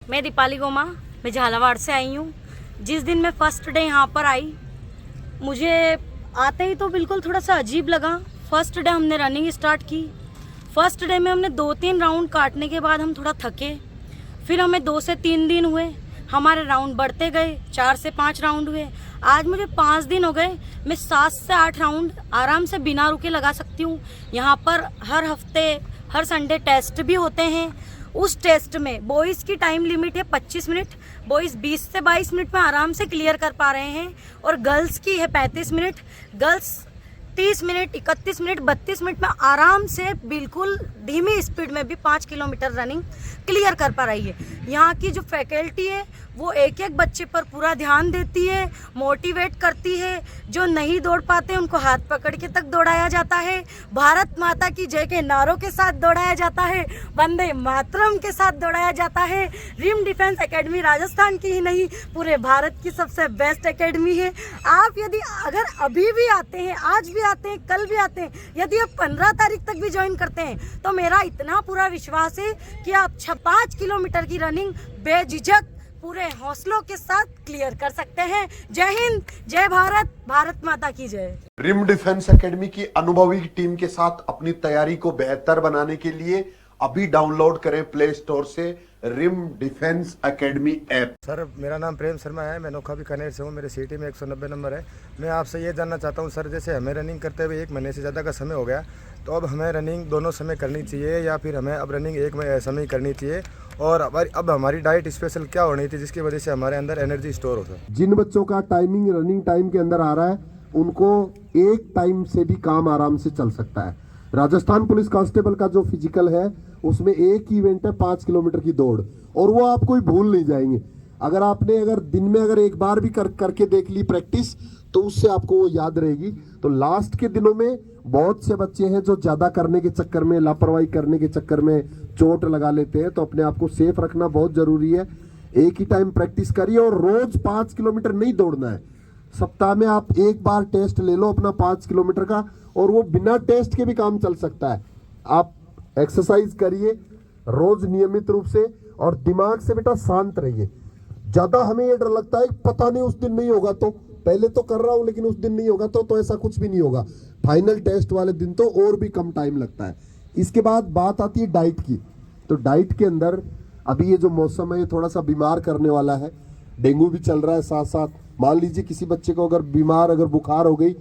मैं दीपाली गोमा, मैं झालावाड़ से आई हूँ। जिस दिन मैं फर्स्ट डे यहाँ पर आई, मुझे आते ही तो बिल्कुल थोड़ा सा अजीब लगा। फर्स्ट डे हमने रनिंग स्टार्ट की। फर्स्ट डे में हमने 2-3 राउंड काटने के बाद हम थोड़ा थके। फिर हमें 2 से 3 दिन हुए, हमारे राउंड बढ़ते गए, 4 से 5 राउंड हुए। आज मुझे 5 दिन हो गए, मैं 7 से 8 राउंड आराम से बिना रुके लगा सकती हूँ। यहाँ पर हर हफ्ते, हर संडे टेस्ट भी होते हैं। उस टेस्ट में बॉयज़ की टाइम लिमिट है 25 मिनट, बॉयज़ 20 से 22 मिनट में आराम से क्लियर कर पा रहे हैं, और गर्ल्स की है 35 minute. Girls 30 minute, 31 minute, 32 minute में आराम से बिल्कुल धीमी स्पीड में भी 5 किलोमीटर रनिंग क्लियर कर पा रही है। यहाँ की जो फैकल्टी है वो एक एक बच्चे पर पूरा ध्यान देती है, मोटिवेट करती है। जो नहीं दौड़ पाते उनको हाथ पकड़ के तक दौड़ाया जाता है। भारत माता की जय के नारों के साथ दौड़ाया जाता है, वंदे मातरम के साथ दौड़ाया जाता है। रिम डिफेंस एकेडमी राजस्थान की ही नहीं, पूरे भारत की सबसे बेस्ट एकेडमी है। आप यदि अगर अभी भी आते हैं, आज भी आते हैं, कल भी आते हैं, यदि आप 15 तारीख तक भी ज्वाइन करते हैं, तो मेरा इतना पूरा विश्वास है कि आप 5 किलोमीटर की रनिंग बेझिझक पूरे हौसलों के साथ क्लियर कर सकते हैं। जय हिंद, जय भारत, भारत माता की जय। रिम डिफेंस एकेडमी की अनुभवी टीम के साथ अपनी तैयारी को बेहतर बनाने के लिए अभी डाउनलोड करें प्ले स्टोर से Rim defence academy app. Sir, मेरा नाम प्रेम शर्मा है, मैं नोखा बीकानेर से हूँ। मेरे सिटी में 190 नंबर है। मैं आपसे ये जानना चाहता हूँ सर, जैसे हमें रनिंग करते हुए 1 महीने से ज़्यादा का समय हो गया, तो अब हमें रनिंग दोनों समय करनी चाहिए या फिर हमें अब रनिंग एक समय करनी चाहिए? और अब हमारी डाइट स्पेशल क्या होनी थी जिसकी वजह से हमारे अंदर एनर्जी स्टोर हो सके? जिन बच्चों का टाइमिंग रनिंग टाइम के अंदर आ रहा है, उनको एक टाइम से भी काम आराम से चल सकता है। राजस्थान पुलिस कांस्टेबल का जो फिजिकल है, उसमें एक इवेंट है 5 किलोमीटर की दौड़, और वो आप कोई भूल नहीं जाएंगे। अगर दिन में एक बार भी करके देख ली प्रैक्टिस, तो उससे आपको वो याद रहेगी। तो लास्ट के दिनों में बहुत से बच्चे हैं जो ज्यादा करने के चक्कर में, लापरवाही करने के चक्कर में चोट लगा लेते हैं। तो अपने आप को सेफ रखना बहुत जरूरी है। एक ही टाइम प्रैक्टिस करिए, और रोज 5 किलोमीटर नहीं दौड़ना है। सप्ताह में आप एक बार टेस्ट ले लो अपना 5 किलोमीटर का, और वो बिना टेस्ट के भी काम चल सकता है। आप एक्सरसाइज करिए रोज नियमित रूप से, और दिमाग से बेटा शांत रहिए। ज्यादा हमें ये डर लगता है कि पता नहीं उस दिन नहीं होगा, तो पहले तो कर रहा हूं लेकिन उस दिन नहीं होगा, तो ऐसा कुछ भी नहीं होगा। फाइनल टेस्ट वाले दिन तो और भी कम टाइम लगता है। इसके बाद बात आती है डाइट की। तो डाइट के अंदर अभी ये जो मौसम है, ये थोड़ा सा बीमार करने वाला है। डेंगू भी चल रहा है साथ साथ। मान लीजिए किसी बच्चे को अगर बुखार हो गई,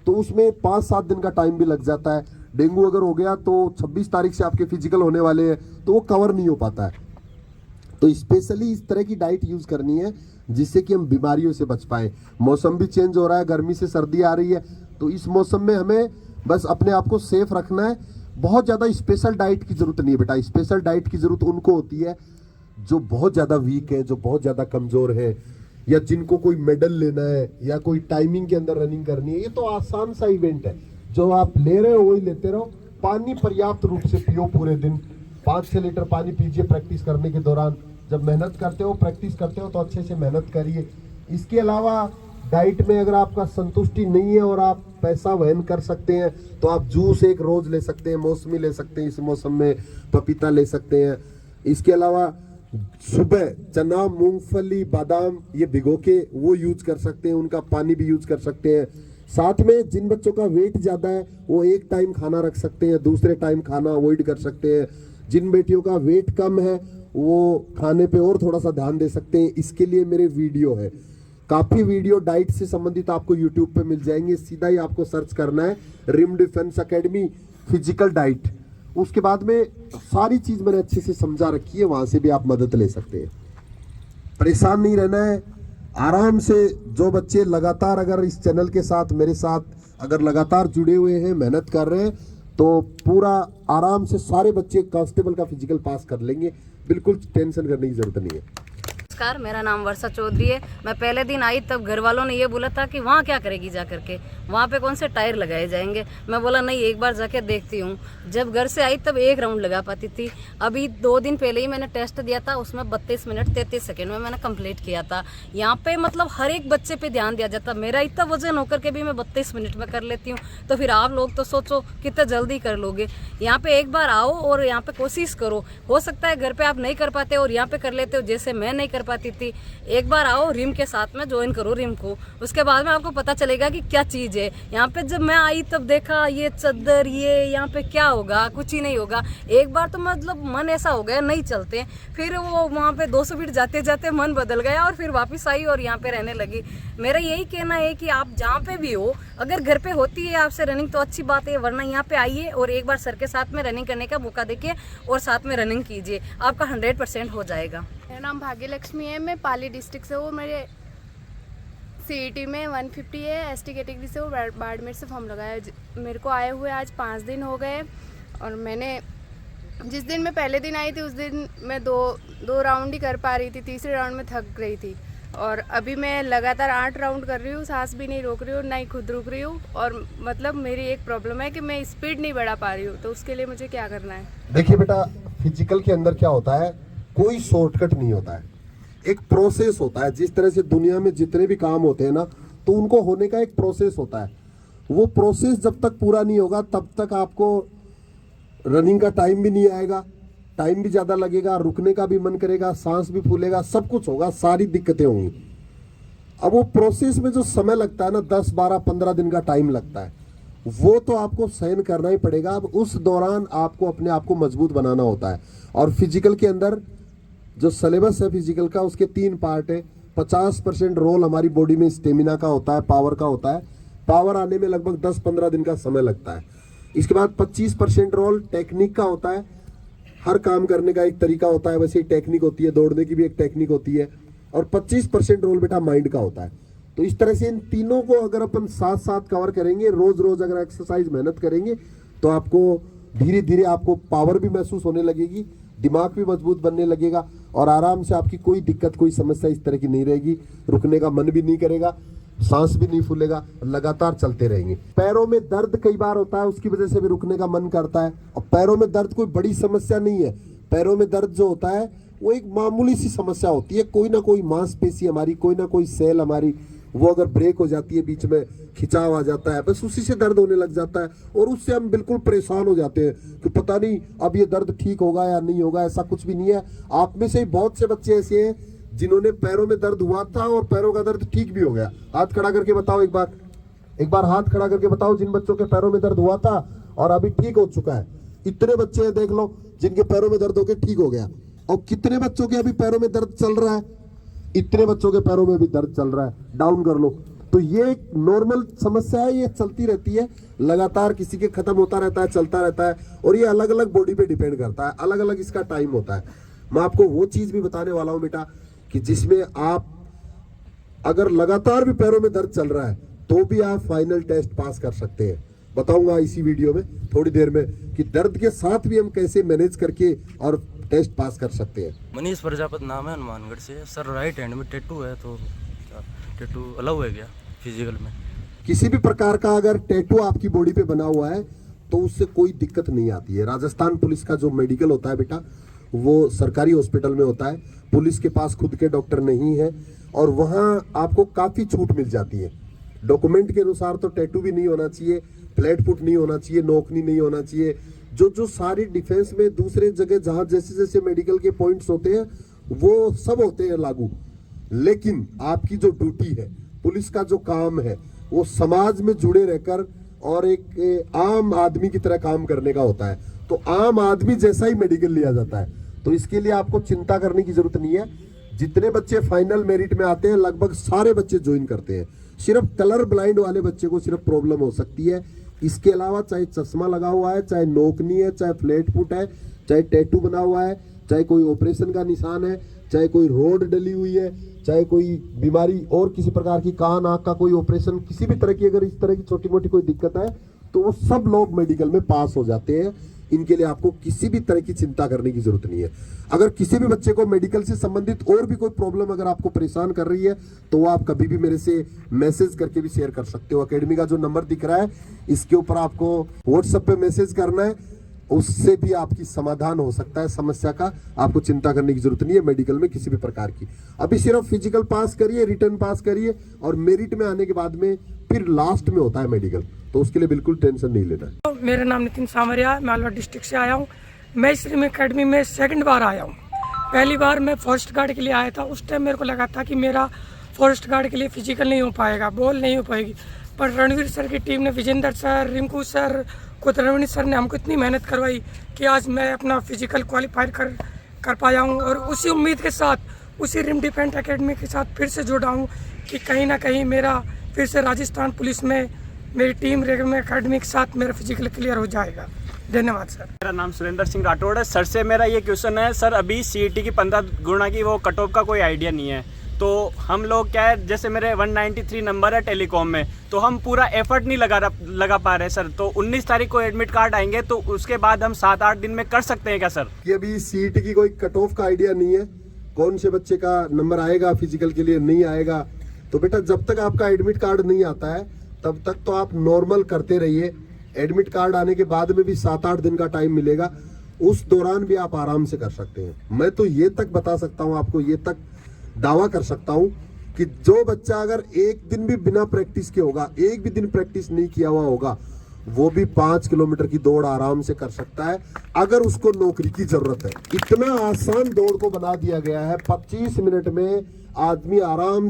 तो उसमें 5-7 दिन का टाइम भी लग जाता है। डेंगू अगर हो गया तो 26 तारीख से आपके फिजिकल होने वाले हैं, तो वो कवर नहीं हो पाता है। तो स्पेशली इस तरह की डाइट यूज करनी है जिससे कि हम बीमारियों से बच पाए। मौसम भी चेंज हो रहा है, गर्मी से सर्दी आ रही है, तो इस मौसम में हमें बस अपने आप को सेफ रखना है। बहुत ज़्यादा स्पेशल डाइट की जरूरत नहीं है बेटा। स्पेशल डाइट की जरूरत उनको होती है जो बहुत ज़्यादा वीक है, जो बहुत ज़्यादा कमज़ोर है, या जिनको कोई मेडल लेना है, या कोई टाइमिंग के अंदर रनिंग करनी है। ये तो आसान सा इवेंट है, जो आप ले रहे हो वही लेते रहो। पानी पर्याप्त रूप से पियो पूरे दिन, 5-6 लीटर पानी पीजिए प्रैक्टिस करने के दौरान। जब मेहनत करते हो, प्रैक्टिस करते हो, तो अच्छे से मेहनत करिए। इसके अलावा डाइट में अगर आपका संतुष्टि नहीं है और आप पैसा वहन कर सकते हैं, तो आप जूस एक रोज ले सकते हैं, मौसमी ले सकते हैं, इस मौसम में पपीता ले सकते हैं। इसके अलावा सुबह चना, मूंगफली, बादाम ये भिगो के वो यूज कर सकते हैं, उनका पानी भी यूज कर सकते हैं। साथ में जिन बच्चों का वेट ज्यादा है, वो एक टाइम खाना रख सकते हैं, दूसरे टाइम खाना अवॉइड कर सकते हैं। जिन बेटियों का वेट कम है, वो खाने पे और थोड़ा सा ध्यान दे सकते हैं। इसके लिए मेरे वीडियो है, काफी वीडियो डाइट से संबंधित आपको यूट्यूब पे मिल जाएंगे। सीधा ही आपको सर्च करना है Rim defence academy physical diet. उसके बाद में सारी चीज मैंने अच्छे से समझा रखी है, वहां से भी आप मदद ले सकते हैं। परेशान नहीं रहना है, आराम से। जो बच्चे लगातार अगर इस चैनल के साथ मेरे साथ अगर लगातार जुड़े हुए हैं, मेहनत कर रहे हैं, तो पूरा आराम से सारे बच्चे कांस्टेबल का फिजिकल पास कर लेंगे। बिल्कुल टेंशन करने की जरूरत नहीं है। नमस्कार, मेरा नाम वर्षा चौधरी है। मैं पहले दिन आई तब घर वालों ने ये बोला था कि वहाँ क्या करेगी जा करके, वहाँ पे कौन से टायर लगाए जाएंगे। मैं बोला नहीं, एक बार जाके देखती हूँ। जब घर से आई तब 1 राउंड लगा पाती थी। अभी 2 दिन पहले ही मैंने टेस्ट दिया था, उसमें 32 मिनट 33 सेकेंड में मैंने कंप्लीट किया था। यहाँ पे मतलब हर एक बच्चे पे ध्यान दिया जाता। मेरा इतना वजन होकर के भी मैं 32 मिनट में कर लेती हूँ, तो फिर आप लोग तो सोचो कितना जल्दी कर लोगे। यहाँ पे एक बार आओ और यहाँ पे कोशिश करो। हो सकता है घर पे आप नहीं कर पाते और यहाँ पे कर लेते हो, जैसे मैं नहीं कर पाती थी। एक बार आओ, रिम के साथ में ज्वाइन करो रिम को, उसके बाद में आपको पता चलेगा कि क्या चीज़ है। यहाँ पे जब मैं आई तब देखा ये चद्दर, ये यहाँ पे क्या होगा, कुछ ही नहीं होगा। एक बार तो मतलब मन ऐसा हो गया नहीं चलते, फिर वो वहाँ पे 200 फीट जाते जाते मन बदल गया और फिर वापस आई और यहाँ पे रहने लगी। मेरा यही कहना है कि आप जहाँ पे भी हो, अगर घर पे होती है आपसे रनिंग तो अच्छी बात है, वरना यहाँ पे आइए और एक बार सर के साथ में रनिंग करने का मौका देखिए और साथ में रनिंग कीजिए, आपका 100% हो जाएगा। मेरा नाम भाग्यलक्ष्मी है, मैं पाली डिस्ट्रिक्ट से हूँ। मेरे सीईटी में 150 है, एसटी कैटेगरी से हूँ, बाड़मेर से फॉर्म लगाया। मेरे को आए हुए आज 5 दिन हो गए और मैंने जिस दिन मैं पहले दिन आई थी उस दिन मैं दो राउंड ही कर पा रही थी, तीसरे राउंड में थक गई थी। और अभी मैं लगातार 8 राउंड कर रही हूँ, सांस भी नहीं रोक रही हूँ, ना ही खुद रुक रही हूँ। और मतलब मेरी एक प्रॉब्लम है कि मैं स्पीड नहीं बढ़ा पा रही हूँ, तो उसके लिए मुझे क्या करना है? देखिए बेटा, फिजिकल के अंदर क्या होता है, कोई शॉर्टकट नहीं होता है, एक प्रोसेस होता है। जिस तरह से दुनिया में जितने भी काम होते हैं ना, तो उनको होने का एक प्रोसेस होता है। वो प्रोसेस जब तक पूरा नहीं होगा तब तक आपको रनिंग का टाइम भी नहीं आएगा, टाइम भी ज़्यादा लगेगा, रुकने का भी मन करेगा, सांस भी फूलेगा, सब कुछ होगा, सारी दिक्कतें होंगी। अब वो प्रोसेस में जो समय लगता है ना, 10, 12, 15 दिन का टाइम लगता है, वो तो आपको सहन करना ही पड़ेगा। अब उस दौरान आपको अपने आप को मजबूत बनाना होता है। और फिजिकल के अंदर जो सिलेबस है फिजिकल का, उसके 3 पार्ट है। 50% रोल हमारी बॉडी में स्टेमिना का होता है, पावर का होता है। पावर आने में लगभग 10-15 दिन का समय लगता है। इसके बाद 25% रोल टेक्निक का होता है। हर काम करने का एक तरीका होता है, वैसे ही टेक्निक होती है, दौड़ने की भी एक टेक्निक होती है। और 25% रोल बेटा माइंड का होता है। तो इस तरह से इन तीनों को अगर अपन साथ साथ कवर करेंगे, रोज रोज अगर एक्सरसाइज मेहनत करेंगे, तो आपको धीरे धीरे आपको पावर भी महसूस होने लगेगी, दिमाग भी मजबूत बनने लगेगा और आराम से आपकी कोई दिक्कत, कोई समस्या इस तरह की नहीं रहेगी। रुकने का मन भी नहीं करेगा, सांस भी नहीं फूलेगा, लगातार चलते रहेंगे। पैरों में दर्द कई बार होता है, उसकी वजह से भी रुकने का मन करता है। और पैरों में दर्द कोई बड़ी समस्या नहीं है। पैरों में दर्द जो होता है वो एक मामूली सी समस्या होती है। कोई ना कोई मांसपेशी हमारी, कोई ना कोई सेल हमारी, वो अगर ब्रेक हो जाती है, बीच में खिंचाव आ जाता है, बस उसी से दर्द होने लग जाता है और उससे हम बिल्कुल परेशान हो जाते हैं कि पता नहीं अब ये दर्द ठीक होगा या नहीं होगा। ऐसा कुछ भी नहीं है। आप में से बहुत से बच्चे ऐसे हैं जिन्होंने पैरों में दर्द हुआ था और पैरों का दर्द ठीक भी हो गया। हाथ खड़ा करके बताओ, एक बार हाथ खड़ा करके बताओ जिन बच्चों के पैरों में दर्द हुआ था और अभी ठीक हो चुका है। इतने बच्चे हैं देख लो जिनके पैरों में दर्द होके ठीक हो गया। और कितने बच्चों के अभी पैरों में दर्द चल रहा है? इतने बच्चों के पैरों में भी दर्द चल रहा है। डाउन कर लो। तो ये एक नॉर्मल समस्या है, ये चलती रहती है लगातार, किसी के खत्म होता रहता है, चलता रहता है। और ये अलग अलग बॉडी पे डिपेंड करता है, अलग अलग इसका टाइम होता है। मैं आपको वो चीज भी बताने वाला हूं बेटा कि जिसमें आप अगर लगातार भी पैरों में दर्द चल रहा है तो भी आप फाइनल टेस्ट पास कर सकते हैं। बताऊंगा इसी वीडियो में थोड़ी देर में कि दर्द के साथ भी हम कैसे मैनेज करके और टेस्ट पास कर सकते हैं। मनीष प्रजापति नाम है, हनुमानगढ़ से। सर राइट हैंड में टैटू है, तो टैटू अलाउ है क्या फिजिकल में? किसी भी प्रकार का अगर टैटू आपकी बॉडी पे बना हुआ है तो उससे कोई दिक्कत नहीं आती है। राजस्थान पुलिस का जो मेडिकल होता है बेटा, वो सरकारी हॉस्पिटल में होता है। पुलिस के पास खुद के डॉक्टर नहीं है और वहाँ आपको काफ़ी छूट मिल जाती है। डॉक्यूमेंट के अनुसार तो टैटू भी नहीं होना चाहिए, फ्लैट फुट नहीं होना चाहिए, नोकनी नहीं होना चाहिए। जो सारी डिफेंस में दूसरे जगह जहाँ जैसे जैसे मेडिकल के पॉइंट्स होते हैं वो सब होते हैं लागू। लेकिन आपकी जो ड्यूटी है, पुलिस का जो काम है, वो समाज में जुड़े रहकर और एक आम आदमी की तरह काम करने का होता है। तो आम आदमी जैसा ही मेडिकल लिया जाता है। तो इसके लिए आपको चिंता करने की जरूरत नहीं है। जितने बच्चे फाइनल मेरिट में आते हैं लगभग सारे बच्चे ज्वाइन करते हैं। सिर्फ कलर ब्लाइंड वाले बच्चे को सिर्फ प्रॉब्लम हो सकती है। इसके अलावा चाहे चश्मा लगा हुआ है, चाहे नोकनी है, चाहे फ्लैट फुट है, चाहे टैटू बना हुआ है, चाहे कोई ऑपरेशन का निशान है, चाहे कोई रोड डली हुई है, चाहे कोई बीमारी और किसी प्रकार की कान आँख का कोई ऑपरेशन, किसी भी तरह की अगर इस तरह की छोटी मोटी कोई दिक्कत है तो वो सब लोग मेडिकल में पास हो जाते हैं। इनके लिए आपको किसी भी तरह की चिंता करने की जरूरत नहीं है। अगर किसी भी बच्चे को मेडिकल से संबंधित और भी कोई प्रॉब्लम अगर आपको परेशान कर रही है तो वो आप कभी भी मेरे से मैसेज करके भी शेयर कर सकते हो। एकेडमी का जो नंबर दिख रहा है इसके ऊपर आपको व्हाट्सएप पे मैसेज करना है, उससे भी आपकी समाधान हो सकता है समस्या का। आपको चिंता करने की जरूरत नहीं है मेडिकल में किसी भी प्रकार की। अभी सिर्फ फिजिकल पास करिए, रिटर्न पास करिए और मेरिट में आने के बाद में फिर लास्ट में होता है मेडिकल, तो उसके लिए बिल्कुल टेंशन नहीं लेना है। मेरा नाम नितिन सामरिया है, मैं अलवर डिस्ट्रिक्ट से आया हूँ। मैं इस रिम एकेडमी में सेकंड बार आया हूँ। पहली बार मैं फॉरेस्ट गार्ड के लिए आया था, उस टाइम मेरे को लगा था कि मेरा फॉरेस्ट गार्ड के लिए फिजिकल नहीं हो पाएगा, बॉल नहीं हो पाएगी। पर रणवीर सर की टीम ने, विजेंद्र सर, रिंकू सर, कुतरवनी सर ने हमको इतनी मेहनत करवाई कि आज मैं अपना फिजिकल क्वालिफाई कर पाया हूँ। और उसी उम्मीद के साथ, उसी रिम डिफेंस एकेडमी के साथ फिर से जुड़ा हूँ कि कहीं ना कहीं मेरा फिर से राजस्थान पुलिस में मेरी टीम रिम एकेडमी के साथ मेरा फिजिकल क्लियर हो जाएगा। धन्यवाद सर। मेरा नाम सुरेंद्र सिंह राठौड़ है। सर से मेरा ये क्वेश्चन है, सर अभी सीईटी की 15 गुणा की वो कट ऑफ का कोई आइडिया नहीं है, तो हम लोग क्या है, जैसे मेरे 193 नंबर है टेलीकॉम में, तो हम पूरा एफर्ट नहीं लगा पा रहे सर। तो 19 तारीख को एडमिट कार्ड आएंगे, तो उसके बाद हम 7-8 दिन में कर सकते हैं क्या सर? कि अभी सीईटी की कोई कट ऑफ का आइडिया नहीं है, कौन से बच्चे का नंबर आएगा फिजिकल के लिए नहीं आएगा। तो बेटा जब तक आपका एडमिट कार्ड नहीं आता है तब तक तो आप नॉर्मल करते रहिए। एडमिट कार्ड आने के बाद में भी 7-8 दिन का टाइम मिलेगा, उस दौरान भी आप आराम से कर सकते हैं। मैं तो ये तक बता सकता हूँ आपको, ये तक दावा कर सकता हूँ कि जो बच्चा अगर एक दिन भी बिना प्रैक्टिस के होगा, एक भी दिन प्रैक्टिस नहीं किया हुआ होगा, वो भी 5 किलोमीटर की दौड़ आराम से कर सकता है अगर उसको नौकरी की जरूरत है। इतना आसान दौड़ को बना दिया गया है, 25 मिनट में आदमी आराम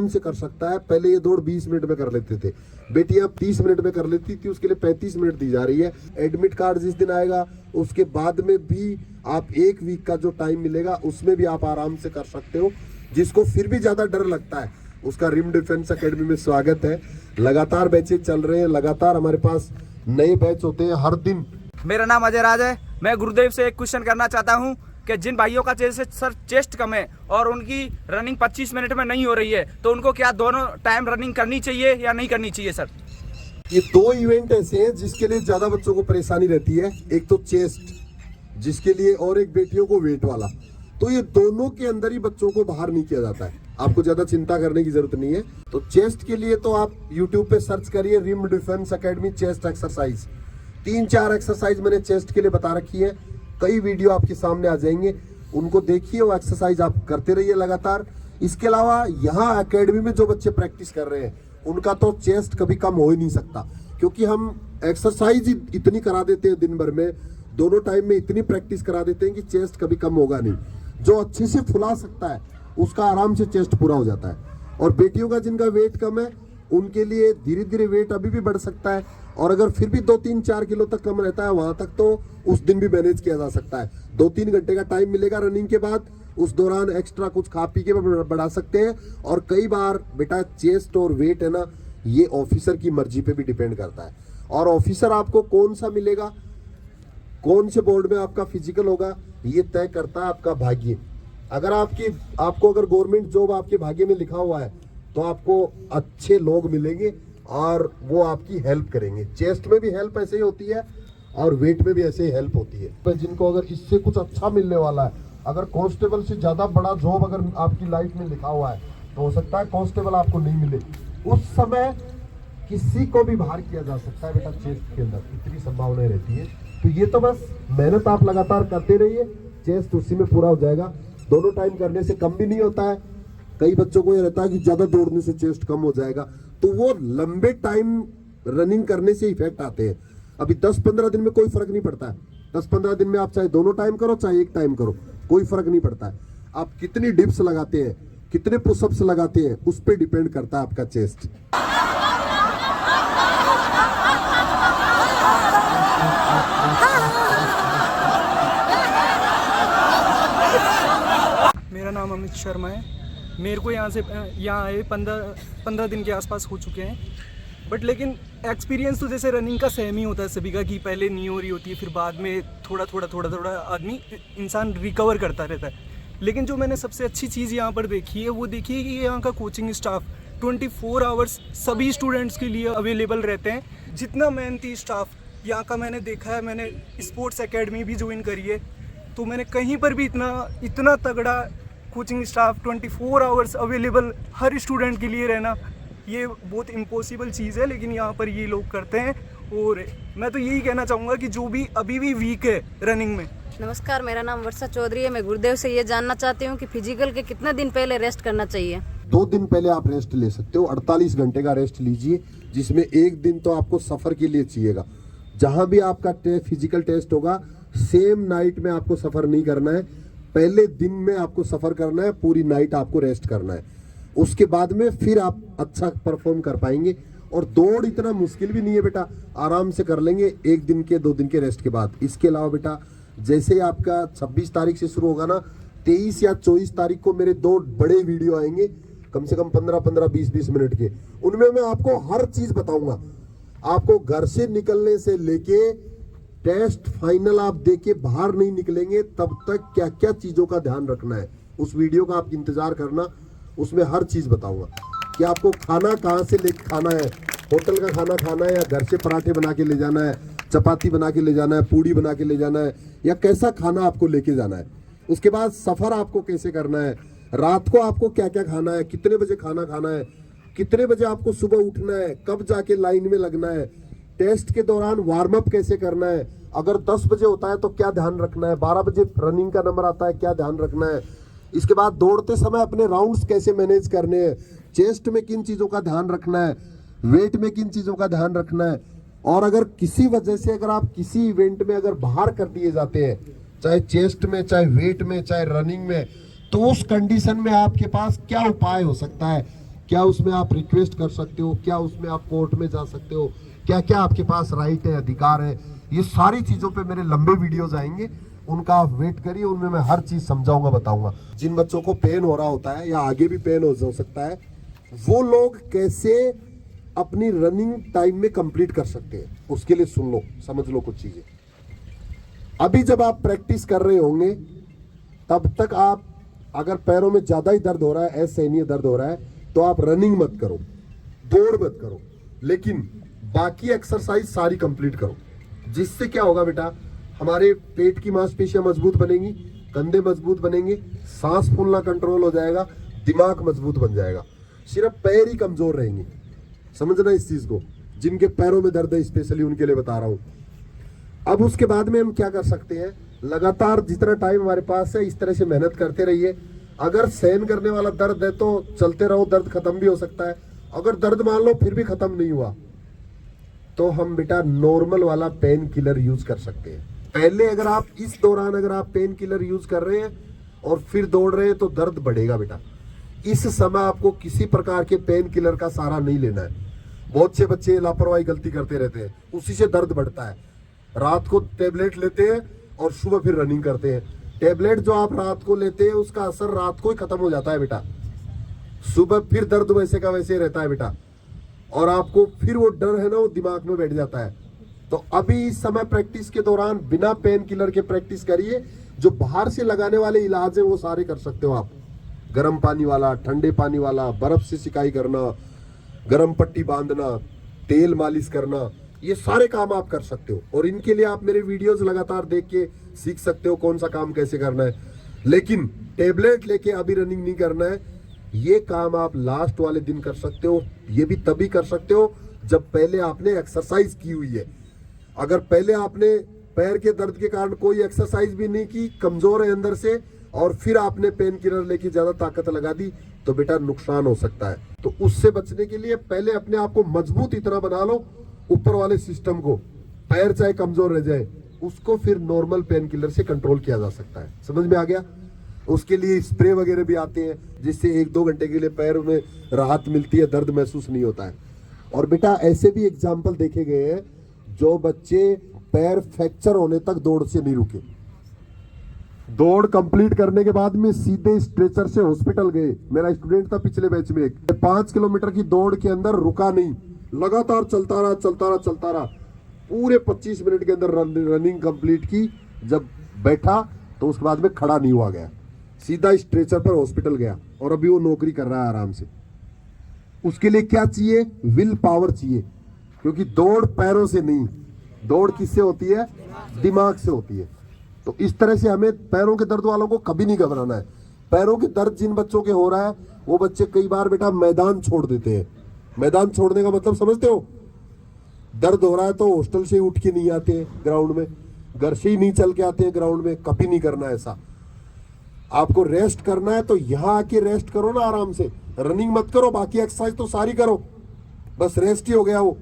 से कर सकता है। पहले ये दौड़ 20 मिनट में कर लेते थे, बेटियां 30 मिनट में कर लेती थी, उसके लिए 35 मिनट दी जा रही है। एडमिट कार्ड जिस दिन आएगा उसके बाद में भी आप 1 वीक का जो टाइम मिलेगा उसमें भी आप आराम से कर सकते हो। जिसको फिर भी ज्यादा डर लगता है उसका रिम डिफेंस एकेडमी में स्वागत है। लगातार बैचेज चल रहे हैं, लगातार हमारे पास नए बैच होते हैं हर दिन। मेरा नाम अजय राज है। मैं गुरुदेव से एक क्वेश्चन करना चाहता हूं कि जिन भाइयों का जैसे सर चेस्ट कम है और उनकी रनिंग 25 मिनट में नहीं हो रही है, तो उनको क्या दोनों टाइम रनिंग करनी चाहिए या नहीं करनी चाहिए सर? ये 2 इवेंट ऐसे हैं जिसके लिए ज्यादा बच्चों को परेशानी रहती है, एक तो चेस्ट जिसके लिए, और एक बेटियों को वेट वाला। तो ये दोनों के अंदर ही बच्चों को बाहर नहीं किया जाता है, आपको ज्यादा चिंता करने की जरूरत नहीं है। तो चेस्ट के लिए तो आप YouTube पे सर्च करिए Rim defence academy chest exercise. 3-4 exercise मैंने चेस्ट के लिए बता रखी है, कई वीडियो आपके सामने आ जाएंगे, उनको देखिए, वो एक्सरसाइज आप करते रहिए लगातार। इसके अलावा यहाँ एकेडमी में जो बच्चे प्रैक्टिस कर रहे हैं उनका तो चेस्ट कभी कम हो ही नहीं सकता, क्योंकि हम एक्सरसाइज इतनी करा देते हैं दिन भर में, दोनों टाइम में इतनी प्रैक्टिस करा देते हैं कि चेस्ट कभी कम होगा नहीं। जो अच्छे से फुला सकता है उसका आराम से चेस्ट पूरा हो जाता है। और बेटियों का जिनका वेट कम है उनके लिए धीरे धीरे वेट अभी भी बढ़ सकता है, और अगर फिर भी 2-3-4 किलो तक कम रहता है वहां तक तो उस दिन भी मैनेज किया जा सकता है। 2-3 घंटे का टाइम मिलेगा रनिंग के बाद, उस दौरान एक्स्ट्रा कुछ खा पी के बढ़ा सकते हैं। और कई बार बेटा चेस्ट और वेट है ना, ये ऑफिसर की मर्जी पे भी डिपेंड करता है, और ऑफिसर आपको कौन सा मिलेगा, कौन से बोर्ड में आपका फिजिकल होगा, ये तय करता है आपका भाग्य। अगर आपको अगर गवर्नमेंट जॉब आपके भाग्य में लिखा हुआ है तो आपको अच्छे लोग मिलेंगे और वो आपकी हेल्प करेंगे। चेस्ट में भी हेल्प ऐसे ही होती है और वेट में भी ऐसे ही हेल्प होती है। जिनको अगर इससे कुछ अच्छा मिलने वाला है, अगर कांस्टेबल से ज्यादा बड़ा जॉब अगर आपकी लाइफ में लिखा हुआ है तो हो सकता है कांस्टेबल आपको नहीं मिले, उस समय किसी को भी बाहर किया जा सकता है बेटा चेस्ट के अंदर, इतनी संभावनाएं रहती है। तो ये तो बस मेहनत आप लगातार करते रहिए, चेस्ट उसी में पूरा हो जाएगा। दोनों टाइम करने से कम भी नहीं होता है। कई बच्चों को ये रहता है कि ज्यादा दौड़ने से चेस्ट कम हो जाएगा, तो वो लंबे टाइम रनिंग करने से इफेक्ट आते हैं। अभी 10-15 दिन में कोई फर्क नहीं पड़ता है। 10-15 दिन में आप चाहे दोनों टाइम करो चाहे एक टाइम करो, कोई फर्क नहीं पड़ता है। आप कितनी डिप्स लगाते हैं, कितने पुशअप्स लगाते हैं, उस पर डिपेंड करता है आपका चेस्ट। मेरा नाम अमित शर्मा है। मेरे को यहाँ आए 15 दिन के आसपास हो चुके हैं, बट लेकिन एक्सपीरियंस तो जैसे रनिंग का सेम ही होता है सभी का, कि पहले नहीं हो रही होती है, फिर बाद में थोड़ा आदमी इंसान रिकवर करता रहता है। लेकिन जो मैंने सबसे अच्छी चीज़ यहाँ पर देखी है वो देखिए कि यहाँ का कोचिंग स्टाफ 24 आवर्स सभी स्टूडेंट्स के लिए अवेलेबल रहते हैं। जितना मेहनती स्टाफ यहाँ का मैंने देखा है, मैंने स्पोर्ट्स एकेडमी भी ज्वाइन करी है, तो मैंने कहीं पर भी इतना तगड़ा कोचिंग स्टाफ 24 आवर्स अवेलेबल हर स्टूडेंट के लिए रहना, ये बहुत इम्पॉसिबल चीज़ है, लेकिन यहाँ पर ये लोग करते हैं। और मैं तो यही कहना चाहूँगा कि जो भी अभी भी वीक है रनिंग में। नमस्कार, मेरा नाम वर्षा चौधरी है। मैं गुरुदेव से ये जानना चाहती हूँ कि फिजिकल के कितने दिन पहले रेस्ट करना चाहिए? 2 दिन पहले आप रेस्ट ले सकते हो, 48 घंटे का रेस्ट लीजिए, जिसमें 1 दिन तो आपको सफर के लिए चाहिएगा। जहां भी आपका फिजिकल टेस्ट होगा, सेम नाइट में आपको सफर नहीं करना है, पहले दिन में आपको सफर करना है, पूरी नाइट आपको रेस्ट करना है। उसके बाद में फिर आप अच्छा परफॉर्म कर पाएंगे। और दौड़ इतना मुश्किल भी नहीं है बेटा, आराम से कर लेंगे 1 दिन के 2 दिन के रेस्ट के बाद। इसके अलावा बेटा, जैसे आपका 26 तारीख से शुरू होगा ना, 23 या 24 तारीख को मेरे 2 बड़े वीडियो आएंगे, कम से कम 15-15, 20-20 मिनट के। उनमें मैं आपको हर चीज बताऊंगा। आपको घर से निकलने से लेके टेस्ट फाइनल आप देके बाहर नहीं निकलेंगे तब तक क्या क्या चीजों का ध्यान रखना है, उस वीडियो का आप इंतजार करना। उसमें हर चीज बताऊंगा कि आपको खाना कहाँ से लेके खाना है, होटल का खाना खाना है या घर से पराठे बना के ले जाना है, चपाती बना के ले जाना है, पूड़ी बना के ले जाना है, या कैसा खाना आपको लेके जाना है। उसके बाद सफर आपको कैसे करना है, रात को आपको क्या क्या खाना है, कितने बजे खाना खाना है, कितने बजे आपको सुबह उठना है, कब जाके लाइन में लगना है, टेस्ट के दौरान वार्म अप कैसे करना है, अगर 10 बजे होता है तो क्या ध्यान रखना है, 12 बजे रनिंग का नंबर आता है क्या ध्यान रखना है। इसके बाद दौड़ते समय अपने राउंड्स कैसे मैनेज करने हैं, चेस्ट में किन चीजों का ध्यान रखना है, वेट में किन चीजों का ध्यान रखना है। और अगर किसी वजह से अगर आप किसी इवेंट में अगर बाहर कर दिए जाते हैं, चाहे चेस्ट में, चाहे वेट में, चाहे रनिंग में, तो उस कंडीशन में आपके पास क्या उपाय हो सकता है, क्या उसमें आप रिक्वेस्ट कर सकते हो, क्या उसमें आप कोर्ट में जा सकते हो, क्या क्या आपके पास राइट है, अधिकार है। ये सारी चीजों पे मेरे लंबे वीडियोस आएंगे, उनका आप वेट करिए, उनमें मैं हर चीज समझाऊंगा, बताऊंगा। जिन बच्चों को पेन हो रहा होता है या आगे भी पेन हो सकता है, वो लोग कैसे अपनी रनिंग टाइम में कंप्लीट कर सकते हैं, उसके लिए सुन लो, समझ लो कुछ चीजें। अभी जब आप प्रैक्टिस कर रहे होंगे तब तक आप अगर पैरों में ज्यादा ही दर्द हो रहा है, असहनीय दर्द हो रहा है, तो आप रनिंग मत करो, दौड़ मत करो, लेकिन बाकी एक्सरसाइज सारी कंप्लीट करो। जिससे क्या होगा बेटा, हमारे पेट की मांसपेशियां मजबूत बनेंगी, कंधे मजबूत बनेंगे, सांस फूलना कंट्रोल हो जाएगा, दिमाग मजबूत बन जाएगा। सिर्फ पैर ही कमजोर रहेंगे, समझना इस चीज को। जिनके पैरों में दर्द है स्पेशली उनके लिए बता रहा हूं। अब उसके बाद में हम क्या कर सकते हैं, लगातार जितना टाइम हमारे पास है इस तरह से मेहनत करते रहिए। अगर सहन करने वाला दर्द है तो चलते रहो, दर्द खत्म भी हो सकता है। अगर दर्द मान लो फिर भी खत्म नहीं हुआ तो हम बेटा नॉर्मल वाला पेन किलर यूज कर सकते हैं। पहले अगर आप इस दौरान अगर आप पेन किलर यूज कर रहे हैं और फिर दौड़ रहे हैं तो दर्द बढ़ेगा बेटा। इस समय आपको किसी प्रकार के पेन किलर का सहारा नहीं लेना है। बहुत से बच्चे लापरवाही गलती करते रहते हैं, उसी से दर्द बढ़ता है। रात को टेबलेट लेते हैं और सुबह फिर रनिंग करते हैं। टेबलेट जो आप रात को लेते हैं उसका असर रात को ही खत्म हो जाता है बेटा, सुबह फिर दर्द वैसे का वैसे रहता है बेटा, और आपको फिर वो डर है ना वो दिमाग में बैठ जाता है। तो अभी इस समय प्रैक्टिस के दौरान बिना पेन किलर के प्रैक्टिस करिए। जो बाहर से लगाने वाले इलाज है वो सारे कर सकते हो आप, गर्म पानी वाला, ठंडे पानी वाला, बर्फ से सिकाई करना, गर्म पट्टी बांधना, तेल मालिश करना, ये सारे काम आप कर सकते हो। और इनके लिए आप मेरे वीडियोस लगातार देख के सीख सकते हो कौन सा काम कैसे करना है। लेकिन टेबलेट लेके अभी रनिंग नहीं करना है। ये काम आप लास्ट वाले दिन कर सकते हो। ये भी तभी कर सकते हो जब पहले आपने एक्सरसाइज की हुई है। अगर पहले आपने पैर के दर्द के कारण कोई एक्सरसाइज भी नहीं की, कमजोर है अंदर से, और फिर आपने पेन किलर लेके ज्यादा ताकत लगा दी, तो बेटा नुकसान हो सकता है। तो उससे बचने के लिए पहले अपने आप को मजबूत इतना बना लो, ऊपर वाले सिस्टम को, पैर चाहे कमजोर रह जाए उसको फिर नॉर्मल पेन किलर से कंट्रोल किया जा सकता है। समझ में आ गया? उसके लिए स्प्रे वगैरह भी आते हैं जिससे 1-2 घंटे के लिए पैर में राहत मिलती है, दर्द महसूस नहीं होता है। और बेटा ऐसे भी एग्जाम्पल देखे गए हैं जो बच्चे पैर फ्रैक्चर होने तक दौड़ से नहीं रुके, दौड़ कंप्लीट करने के बाद में सीधे स्ट्रेचर से हॉस्पिटल गए। मेरा स्टूडेंट था पिछले बैच में, 5 किलोमीटर की दौड़ के अंदर रुका नहीं, लगातार चलता रहा, पूरे 25 मिनट के अंदर रनिंग कंप्लीट की। जब बैठा तो उसके बाद में खड़ा नहीं हुआ गया, सीधा स्ट्रेचर पर हॉस्पिटल गया, और अभी वो नौकरी कर रहा है आराम से। उसके लिए क्या चाहिए? विल पावर चाहिए, क्योंकि दौड़ पैरों से नहीं, दौड़ किससे होती है? दिमाग से होती है। तो इस तरह से हमें पैरों के दर्द वालों को कभी नहीं घबराना है। पैरों के दर्द जिन बच्चों के हो रहा है वो बच्चे कई बार बेटा मैदान छोड़ देते हैं। मैदान छोड़ने का मतलब समझते हो? दर्द हो रहा है तो हॉस्टल से उठ के नहीं आते ग्राउंड में, घर से ही नहीं चल के आते हैं ग्राउंड में। कभी नहीं करना ऐसा। आपको रेस्ट करना है तो यहाँ आके रेस्ट करो ना आराम से। रनिंग मत करो, बाकी एक्सरसाइज तो सारी करो, बस रेस्ट ही हो गया वो।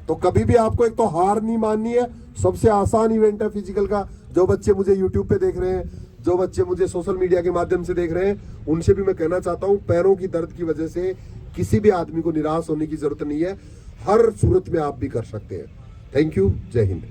तो कभी भी आपको एक तो हार नहीं माननी है। सबसे आसान इवेंट है फिजिकल का। जो बच्चे मुझे यूट्यूब पे देख रहे हैं, जो बच्चे मुझे सोशल मीडिया के माध्यम से देख रहे हैं, उनसे भी मैं कहना चाहता हूं पैरों की दर्द की वजह से किसी भी आदमी को निराश होने की जरूरत नहीं है। हर सूरत में आप भी कर सकते हैं। Thank you. जय हिंद।